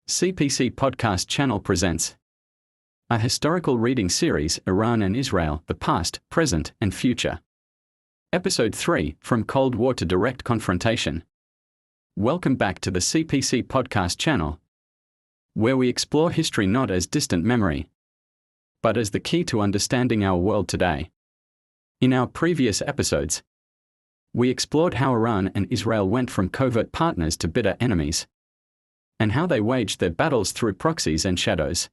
CPC Podcast Channel presents a historical reading series, Iran and Israel, the Past, Present, and Future. Episode 3, From Cold War to Direct Confrontation. Welcome back to the CPC Podcast Channel, where we explore history not as distant memory, but as the key to understanding our world today. In our previous episodes, we explored how Iran and Israel went from covert partners to bitter enemies, and how they waged their battles through proxies and shadows.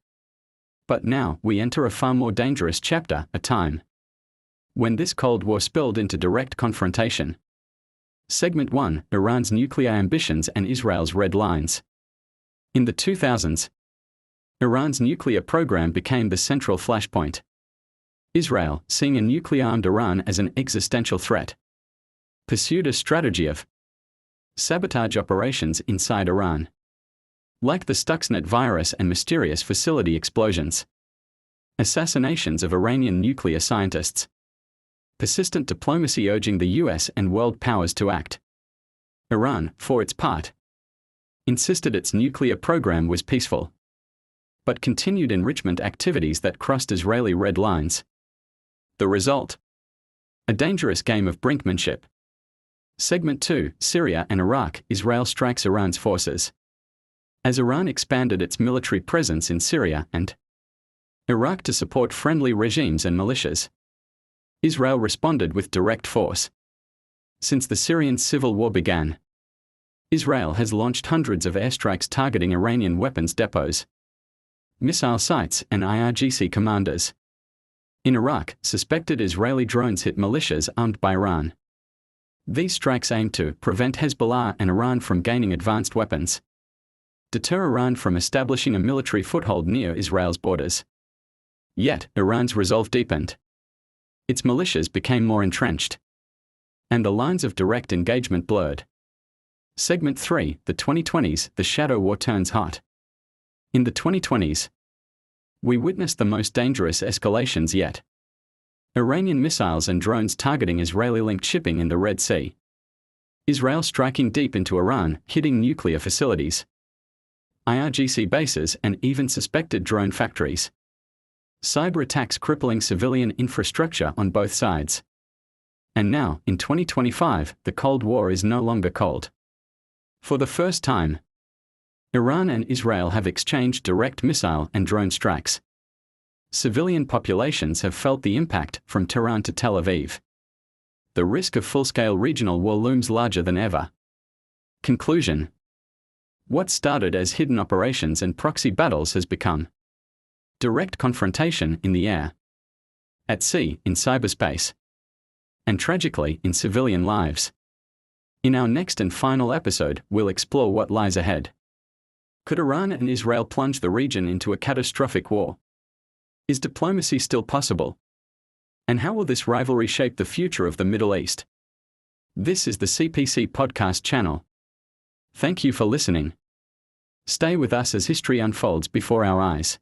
But now we enter a far more dangerous chapter, a time when this Cold War spilled into direct confrontation. Segment 1, Iran's nuclear ambitions and Israel's red lines. In the 2000s, Iran's nuclear program became the central flashpoint. Israel, seeing a nuclear-armed Iran as an existential threat, pursued a strategy of sabotage operations inside Iran, like the Stuxnet virus and mysterious facility explosions, assassinations of Iranian nuclear scientists, persistent diplomacy urging the US and world powers to act. Iran, for its part, insisted its nuclear program was peaceful, but continued enrichment activities that crossed Israeli red lines. The result? A dangerous game of brinkmanship. Segment 2, Syria and Iraq, Israel strikes Iran's forces. As Iran expanded its military presence in Syria and Iraq to support friendly regimes and militias, Israel responded with direct force. Since the Syrian civil war began, Israel has launched hundreds of airstrikes targeting Iranian weapons depots, missile sites, and IRGC commanders. In Iraq, suspected Israeli drones hit militias armed by Iran. These strikes aim to prevent Hezbollah and Iran from gaining advanced weapons, deter Iran from establishing a military foothold near Israel's borders. Yet, Iran's resolve deepened. Its militias became more entrenched, and the lines of direct engagement blurred. Segment 3, the 2020s, the shadow war turns hot. In the 2020s, we witnessed the most dangerous escalations yet. Iranian missiles and drones targeting Israeli-linked shipping in the Red Sea. Israel striking deep into Iran, hitting nuclear facilities, IRGC bases, and even suspected drone factories. Cyber attacks crippling civilian infrastructure on both sides. And now, in 2025, the Cold War is no longer cold. For the first time, Iran and Israel have exchanged direct missile and drone strikes. Civilian populations have felt the impact from Tehran to Tel Aviv. The risk of full-scale regional war looms larger than ever. Conclusion: what started as hidden operations and proxy battles has become direct confrontation in the air, at sea, in cyberspace, and tragically, in civilian lives. In our next and final episode, we'll explore what lies ahead. Could Iran and Israel plunge the region into a catastrophic war? Is diplomacy still possible? And how will this rivalry shape the future of the Middle East? This is the CPC Podcast Channel. Thank you for listening. Stay with us as history unfolds before our eyes.